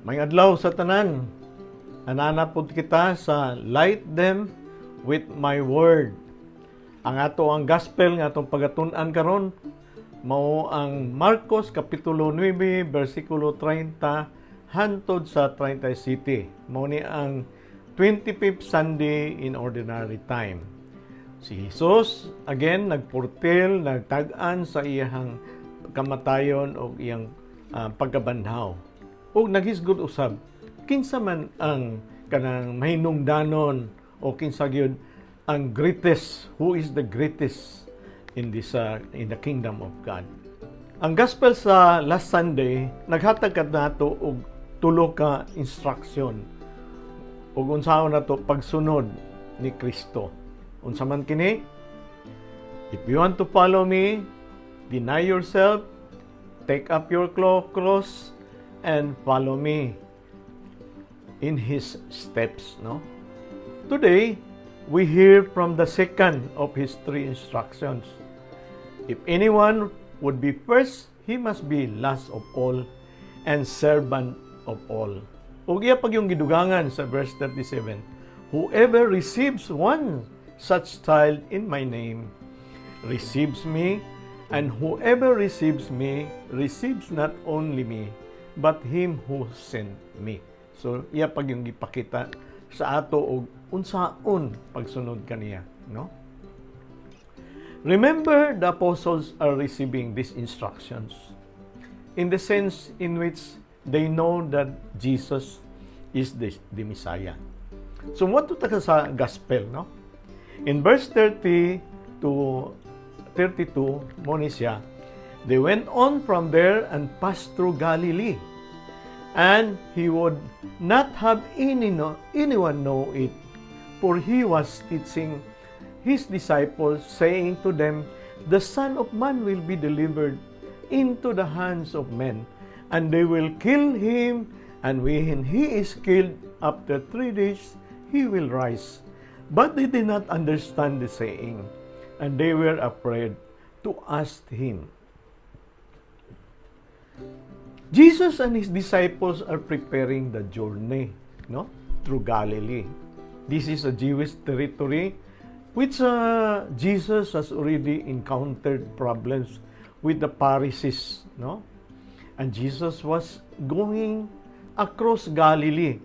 May adlaw sa tanan. Ananapod kita sa light them with my word. Ang ato ang gospel nga atong pagatun-an karon mao ang Marcos kapitulo 9 bersikulo 30 hantod sa 37. Mao ni ang 25th Sunday in ordinary time. Si Jesus again nagportel, nagtag-an sa iyang kamatayon o iyang pagkabanhaw. O naghisgod usab kinsa man ang kanang mahinungdanon o kinsa gyud ang greatest, who is the greatest in the kingdom of God. Ang gospel sa last Sunday naghatag nato og tulo ka instruction ug unsaon nato pagsunod ni Kristo. Unsa man kini? If you want to follow me, deny yourself, take up your cross and follow me in his steps, no? Today, we hear from the second of his three instructions. If anyone would be first, he must be last of all and servant of all. Ug iya pag yung gidugangan sa verse 37, whoever receives one such child in my name receives me, and whoever receives me receives not only me, but him who sent me. So, iya pag yung gipakita sa ato og unsaon pagsunod kaniya, no? Remember, the apostles are receiving these instructions in the sense in which they know that Jesus is the Messiah. So, what to taka sa gospel, no? In verse 30 to 32, mo ni siya, they went on from there and passed through Galilee. And he would not have anyone know it, for he was teaching his disciples, saying to them, the Son of Man will be delivered into the hands of men, and they will kill him, and when he is killed, after 3 days, he will rise. But they did not understand the saying, and they were afraid to ask him. Jesus and his disciples are preparing the journey, no, through Galilee. This is a Jewish territory which Jesus has already encountered problems with the parishes, no? And Jesus was going across Galilee.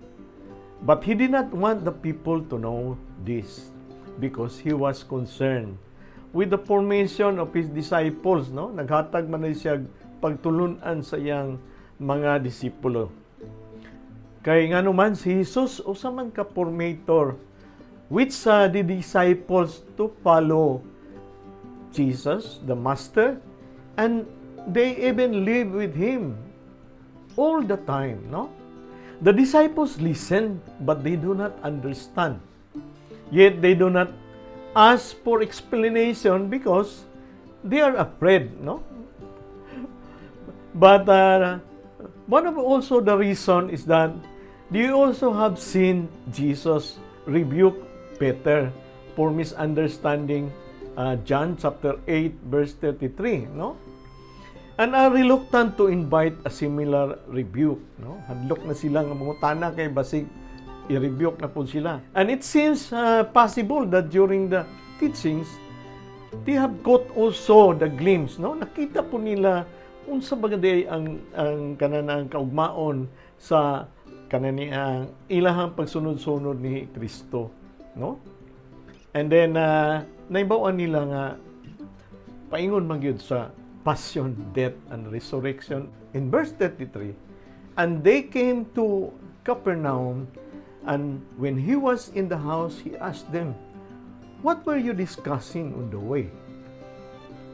But he did not want the people to know this because he was concerned with the formation of his disciples, no? Naghatag man siya pagtulunan sa iyang mga disipulo. Kay nga naman si Jesus usa man ka formator which the disciples to follow Jesus, the Master, and they even live with him all the time, no? The disciples listen, but they do not understand. Yet they do not ask for explanation because they are afraid, no? But one of also the reason is that they also have seen Jesus rebuke Peter for misunderstanding John chapter 8 verse 33, no? And are reluctant to invite a similar rebuke, no? Hadlok na sila nga mangutana kay basig i-rebuke na po sila. And it seems possible that during the teachings they have got also the glimpse, no? Nakita po nila unsa bagay ang kananang kaugmaon sa kananiang ilahang pagsunod-sunod ni Kristo, no? And then naibawan nila nga paingon man gyud sa passion, death and resurrection. In verse 33, and they came to Capernaum, and when he was in the house, he asked them, what were you discussing on the way?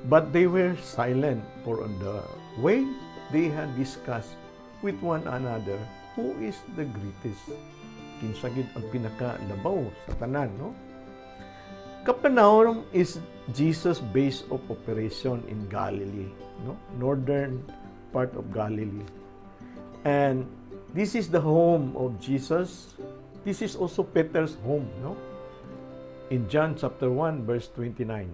But they were silent, for on the way they had discussed with one another who is the greatest. Kinsa gid ang pinakalabaw sa tanan, no? Capernaum is Jesus' base of operation in Galilee, no? Northern part of Galilee. And this is the home of Jesus. This is also Peter's home, no? In John chapter 1 verse 29.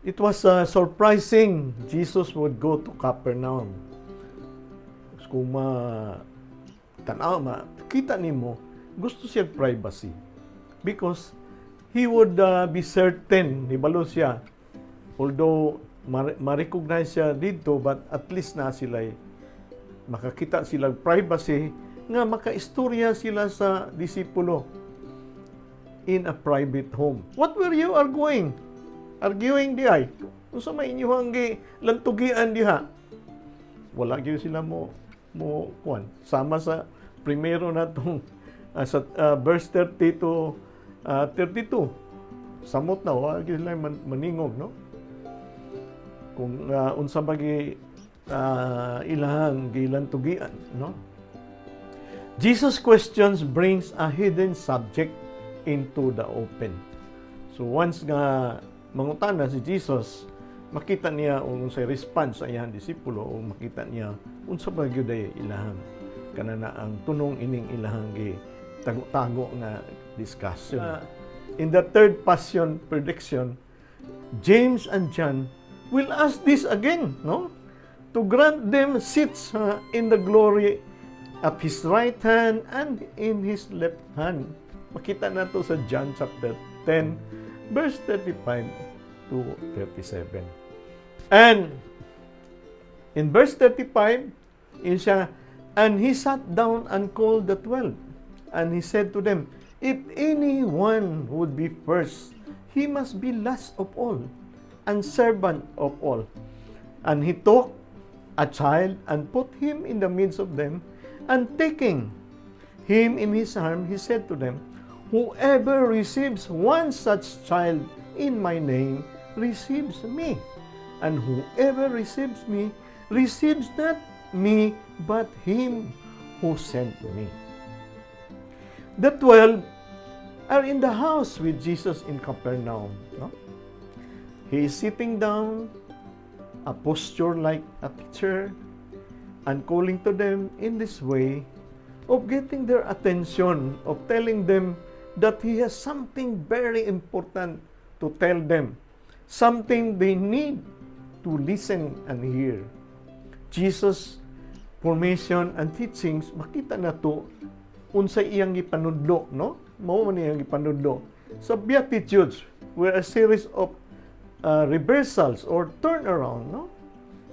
It was surprising Jesus would go to Capernaum. Kung tanaw kita nimo gusto siya privacy because he would be certain hibalo siya although ma-recognize siya dito but at least na sila makakita sila privacy nga makaistorya sila sa disipulo in a private home. What were you arguing dihay? Unsa may inyong lantugian diha? Wala gyud sila mo kuan sama sa primero natong sa verse 30 to 32. Samot na wala gyud sila maningog, no? Kung unsa bagi ilahang gilantugian, no? Jesus' questions brings a hidden subject into the open. So once nga mangutana si Jesus, makita niya unsay response sa iyang disipulo o makita niya unsa ba gyud ay ilahang kanana ang tunong ining ilahang tago-tago nga discussion. In the third passion prediction, James and John will ask this again, no? To grant them seats in the glory at his right hand and in his left hand. Makita na to sa John chapter 10, verse 35 to 37. And in verse 35, yun siya, and he sat down and called the 12. And he said to them, if anyone would be first, he must be last of all, and servant of all. And he took a child and put him in the midst of them, and taking him in his arm, he said to them, whoever receives one such child in my name receives me, and whoever receives me receives not me, but him who sent me. The 12 are in the house with Jesus in Capernaum. No? He is sitting down, a posture like a teacher, and calling to them in this way of getting their attention, of telling them that he has something very important to tell them, something they need to listen and hear. Jesus' formation and teachings, makita na to unsay iyang gipanudlo, no? Mao man iyang gipanudlo sa Beatitudes, were a series of reversals or turnaround, no?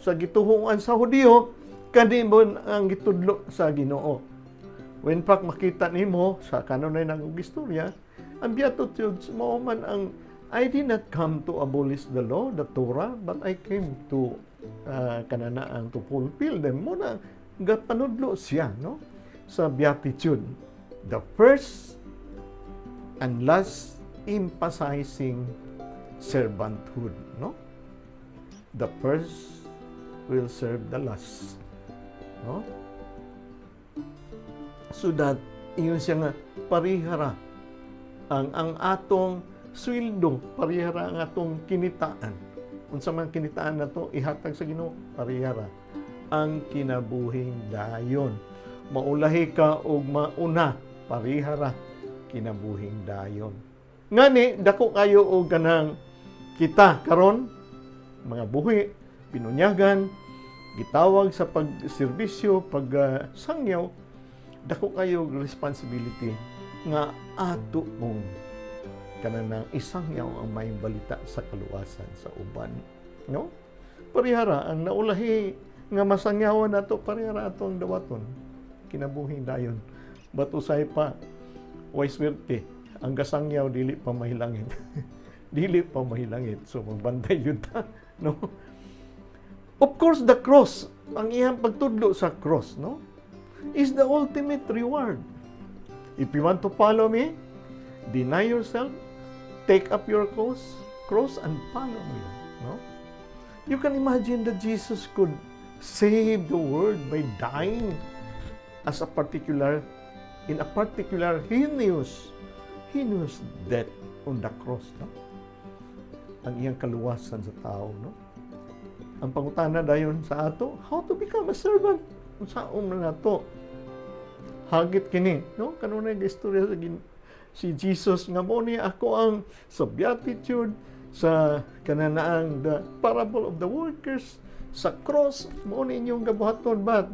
Sa gituhuan sa Hudiyo, kanimon ang gitudlo sa Ginoo. When fact makita nimo sa kanunay ng istorya, ang Beatitudes mao man ang I did not come to abolish the law, the Torah, but I came to kananaan to fulfill them. Muna gapanudlo siya, no? Sa Beatitude. The first and last emphasizing servanthood, no? The first will serve the last, no? So that iyon siya nga parihara ang atong sweldo, parihara ang atong kinitaan. Unsa man kinitaan nato ihatag sa Ginoo, parihara ang kinabuhing dayon. Maulahi ka og mauna, parihara kinabuhing dayon. Ngani dako kayo og ganang kita karon mga buhi pinunyagan gitawag sa pagserbisyo, pagsangyaw, dako kayo responsibility nga ato mong kanang isangyaw ang may balita sa kaluwasan sa uban, no? Parihara ang naulahi nga masangyawan nato, parihara atong dawaton kinabuhing dayon. But usay pa way swerte ang gasangyaw dili pa mahilangit. Dili pa mahilangit, so magbantay yun ta, no? Of course, the cross, ang iyang pagtudlo sa cross, no, is the ultimate reward. If you want to follow me, deny yourself, take up your cross and follow me, no? You can imagine that Jesus could save the world by dying as in a particular heinous death on the cross, no? Ang iyang kaluwasan sa tao, no? Ang pangutana dayon sa ato, how to become a servant? Unsaon na nato? Hagit kini, no? Kanunay nga istorya si Jesus nga mo niya ako ang sa Beatitude, sa kananaang the parable of the workers, sa cross mo ni inyong gabuhaton, but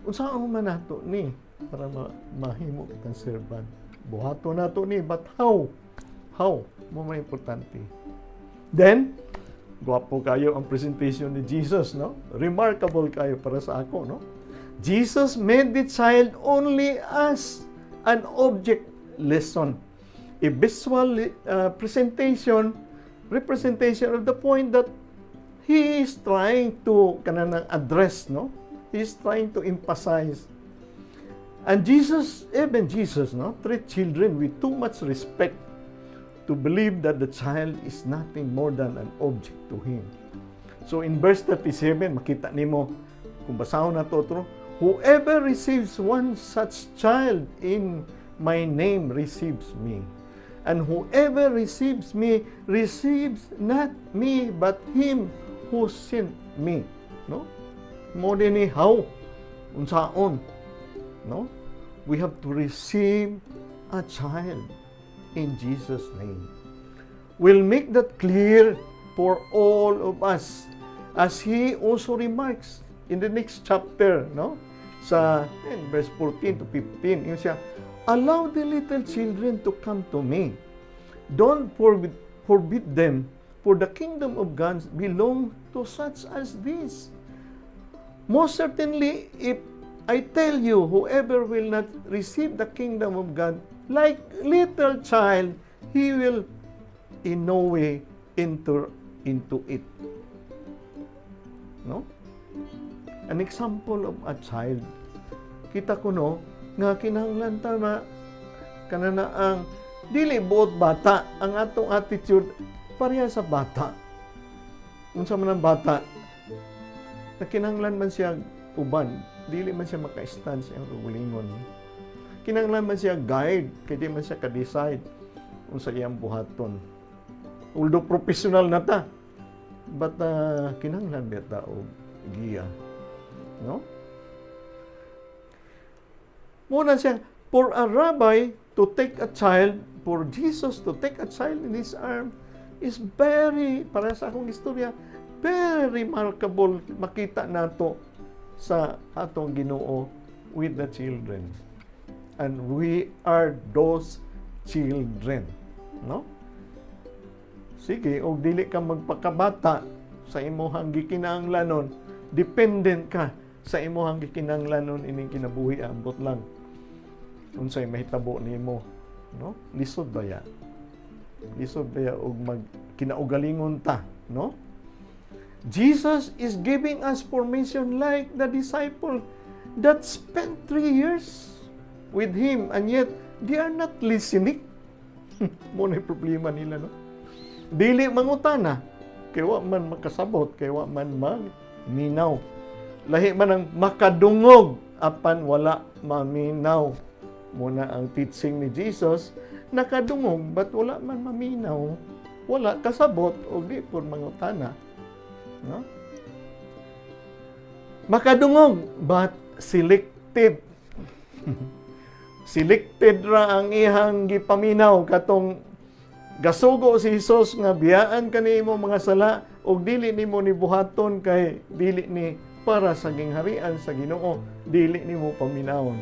Unsaon man nato ni para mahimo kitang servant. Buhato nato ni, but how? How? Mo may importante. Then, gwapo kayo ang presentation ni Jesus, no? Remarkable kayo para sa ako, no? Jesus made the child only as an object lesson. A visual representation of the point that he is trying to address, no? He is trying to emphasize. And Jesus, even Jesus, no, treat children with too much respect to believe that the child is nothing more than an object to him. So in verse 37, makita nimo kung basahon na to, whoever receives one such child in my name receives me. And whoever receives me receives not me but him who sent me. No? Mo dinhi how unsaon, no? We have to receive a child in Jesus' name. We'll make that clear for all of us, as he also remarks in the next chapter, no? Sa verse 14 to 15, yun siya, allow the little children to come to me. Don't forbid them, for the kingdom of God belongs to such as this. Most certainly, if I tell you, whoever will not receive the kingdom of God like little child, he will in no way enter into it. No? An example of a child. Kita ko no, nga kinahanglan ta na kanana ang dili buot bata, ang atong attitude pareha sa bata. Unsa man ang bata, na kinahanglan man siya uban, dili man siya maka-stand sa iyang kagalingon. Kinahanglan man siya guide, kaya di man siya ka-decide unsa iyang buhaton. Although professional na ta, but kinahanglan ba ta og giya, no? Muna siya, for a rabbi to take a child, for Jesus to take a child in his arm is very, para sa akong istorya, very remarkable. Makita nato sa atong Ginoo with the children. And we are those children, no? Sige, og dili ka magpakabata sa imong gikinahanglanon, dependent ka sa imong gikinahanglanon ining kinabuhi, ambot lang unsay mahitabo nimo, no? Lisod baya og kinaugalingon ta, no? Jesus is giving us formation like the disciple that spent 3 years with him, and yet they are not listening. Muna yung problema nila, no? Dili mangutana, kaya wa man makasabot, kaya wa man maminaw. Lahi man ang makadungog, apan wala maminaw. Muna ang teaching ni Jesus, nakadungog, but wala man maminaw. Wala kasabot, o di po mangutana. No? Makadungog, but selected. Selected ra ang ihang gipaminaw katong gasugo si Jesus nga biyaan kanimo mga sala og dili nimo ni buhaton kay dili ni para sa gingharian sa Ginoo, dili nimo paminawon.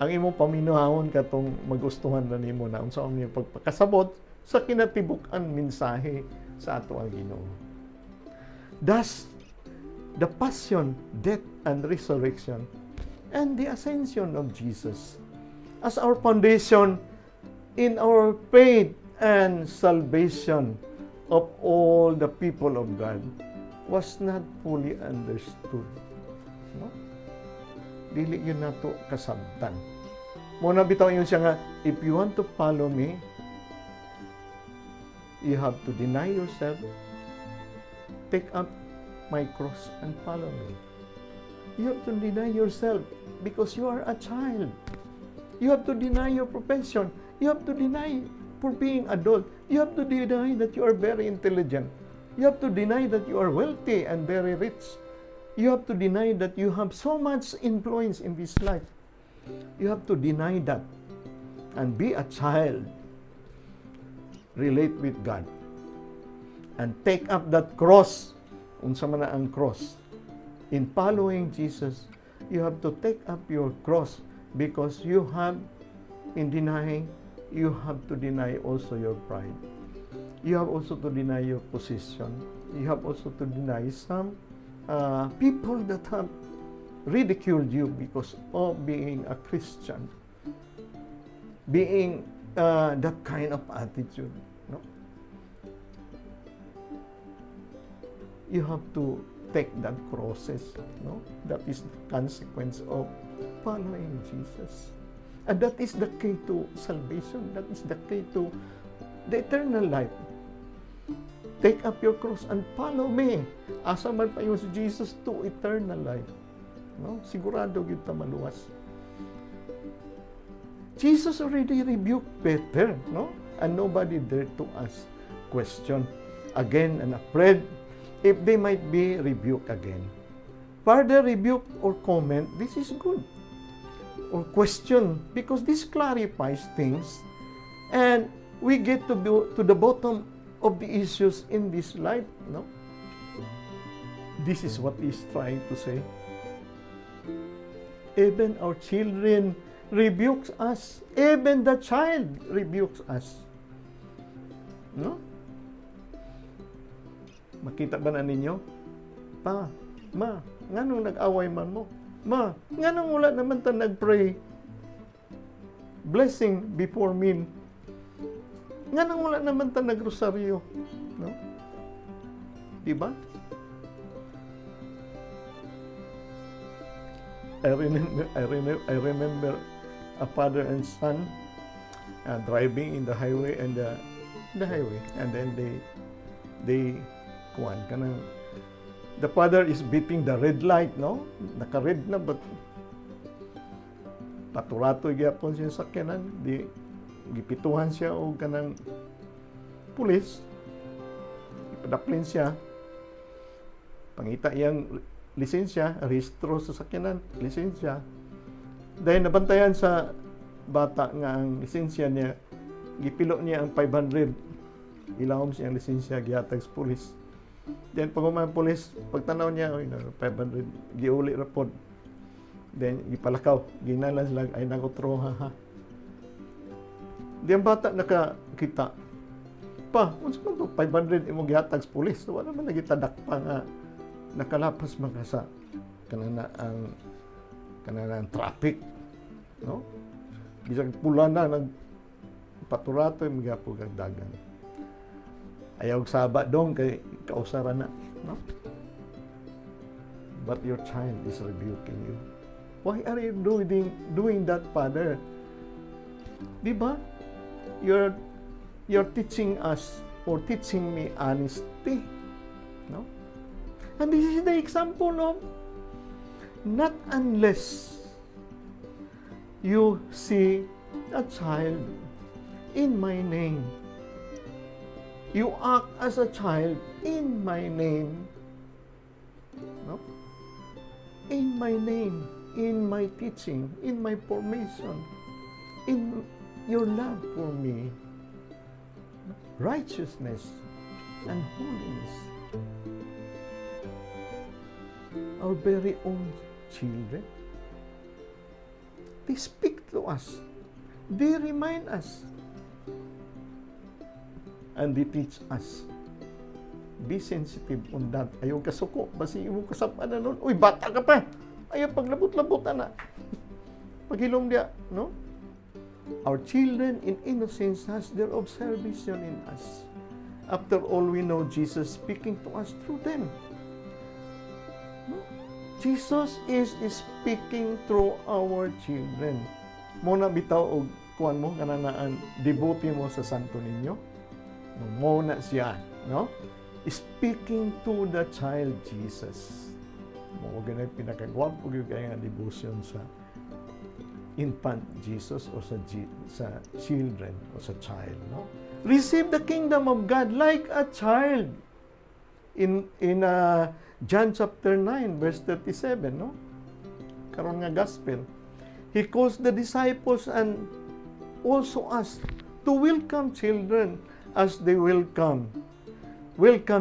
Ang imong paminawon katong magustuhan na nimo na unsa ang imong pagpakasabot sa kinatibuk-an mensahe sa ato ang Ginoo. Thus, the passion, death, and resurrection, and the ascension of Jesus as our foundation in our faith and salvation of all the people of God was not fully understood. No? Dili yun nato kasabtan. Muna bitaw yun siya nga, if you want to follow me, you have to deny yourself, take up my cross and follow me. You have to deny yourself because you are a child. You have to deny your profession. You have to deny for being adult. You have to deny that you are very intelligent. You have to deny that you are wealthy and very rich. You have to deny that you have so much influence in this life. You have to deny that and be a child. Relate with God. And take up that cross. Unsa man na ang cross. In following Jesus, You have to take up your cross because you have, in denying, you have to deny also your pride. You have also to deny your position. You have also to deny some people that have ridiculed you because of being a Christian, being that kind of attitude. No? You have to take that crosses. No? That is the consequence of following Jesus. And that is the key to salvation. That is the key to the eternal life. Take up your cross and follow me. Asa man pa yung si Jesus to eternal life. No? Sigurado kita maluwas. Jesus already rebuked Peter, no? And nobody dared to ask question again and afraid if they might be rebuked again. Further rebuke or comment, this is good. Or question, because this clarifies things and we get to the bottom of the issues in this life, no? This is what he's trying to say. Even our children rebukes us. Even the child rebukes us. No? Makita ba na ninyo? Pa, ma, nganong nag-away man mo? Ma, nganong wala naman ta nag-pray? Blessing before meal. Nganong wala naman ta nag-rosaryo? No? Diba? I remember a father and son driving in the highway and then they kanang the father is beating the red light, no? Naka-red na but paturato gyapon siya sa sakyanan, di gipituhan siya og kanang pulis. Ipadaplin siya. Pangita iyang lisensya, rehistro sa sakyanan, lisensya. Dahil nabantayan sa bata nga ang lisensya niya, gipilo niya ang 500. Ilawom siya ang lisensya, gihatag sa pulis. Then pag umang pulis, pagtanaw niya, 500, giuli rapod. Then gipalakaw, ginalan sila, ay nagotro, ha. Di ang bata nakakita, pa, unsa man to 500 imong gihatag sa pulis. So, wala man nagitadak pa nga nakalapas mga sa kanana ang traffic, no? Bisag pula na nagpaturato yung mga po dagan. Ayaw saba dong kay kausara na, no? But your child is rebuking you. Why are you doing that, Father? Di ba? You're teaching us or teaching me honesty, no? And this is the example of not unless you see a child in my name. You act as a child in my name. No? In my name, in my teaching, in my formation, in your love for me. Righteousness and holiness. Our very own children. They speak to us. They remind us. And they teach us. Be sensitive on that. Ayaw kasuko. Basi mo kasapan na nun. Uy, bata ka pa. Ayaw paglabot-labot na. Paghilom dia. No? Our children in innocence has their observation in us. After all, we know Jesus speaking to us through them. Jesus is speaking through our children. Muna bitaw og kuan mo kananaan devote mo sa santo ninyo. Muna siya, no? Speaking to the child Jesus. Mo ganay pinakagwapo gyud kay nga devotion sa infant Jesus o sa children o sa child, no? Receive the kingdom of God like a child. In John chapter 9, verse 37, no? Karon nga gospel. He calls the disciples and also us to welcome children as they welcome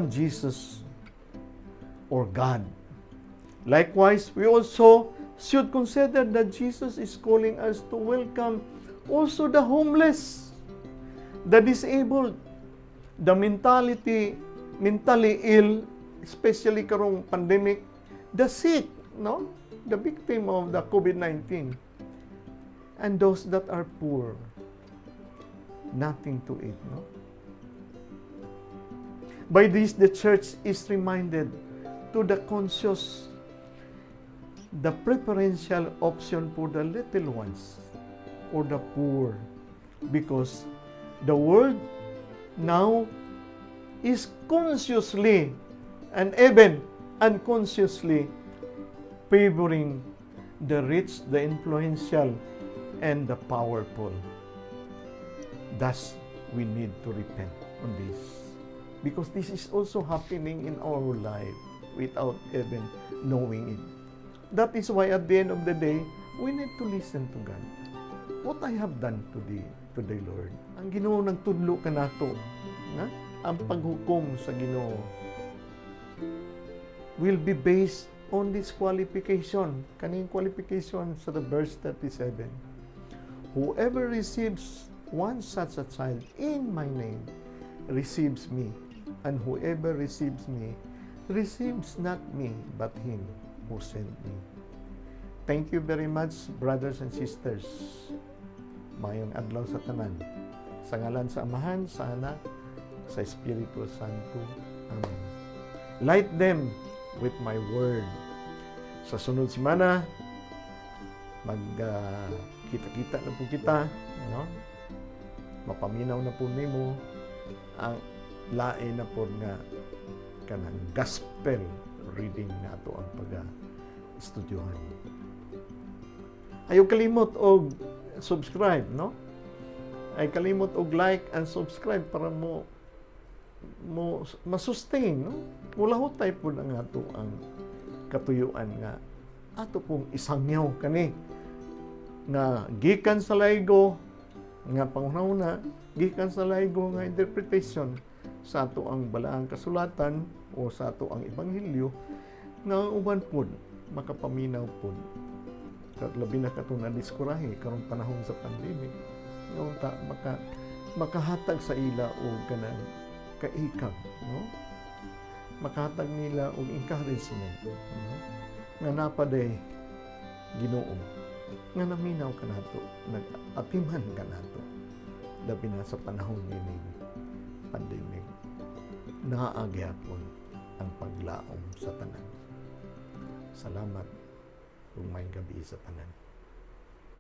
Jesus or God. Likewise, we also should consider that Jesus is calling us to welcome also the homeless, the disabled, the mentally ill, especially karong pandemic, the sick, no? The victim of the COVID-19, and those that are poor, nothing to eat, no? By this, the church is reminded to the conscious, the preferential option for the little ones or the poor, because the world now is consciously and even unconsciously favoring the rich, the influential, and the powerful. Thus, we need to repent on this, because this is also happening in our life without even knowing it. That is why at the end of the day, we need to listen to God. What I have done today, Lord. Ang Ginoo nagtudlo ka nato, na? Ang paghukom sa Ginoo will be based on this qualification. Kaning qualification sa the verse 37. Whoever receives one such a child in my name receives me, and whoever receives me receives not me, but him who sent me. Thank you very much, brothers and sisters. Mayong adlaw sa tanan. Sa ngalan sa Amahan, sa Anak, sa Espiritu Santo. Amen. Light them with my word. Sa sunod semana, kita-kita na po kita, no? Mapaminaw na po nimo ang lain na po nga kanang gospel reading nato ang pag-estudyohan. Ayaw kalimot og subscribe, no? Ay kalimot og like and subscribe para mo masustain, no? Wala ho tayo po na ato ang katuyuan nga ato pong isangyaw kani nga gikan sa laygo nga panghuna, gikan sa laygo nga interpretation sa ato ang balaang kasulatan o sa ato ang ebanghelyo nga uban pod makapaminaw pod kat labi na kato na diskurahe karong panahon sa pandemic nga makahatag sa ila o kanang kaikab, no? Makahatag nila og encouragement, no? Nga napaday Ginoo nga naminaw ka nato, nag-atiman ka nato labi na sa panahon ni pandemic. Naagyapon ang paglaom sa tanan. Salamat ug may gabi sa tanan.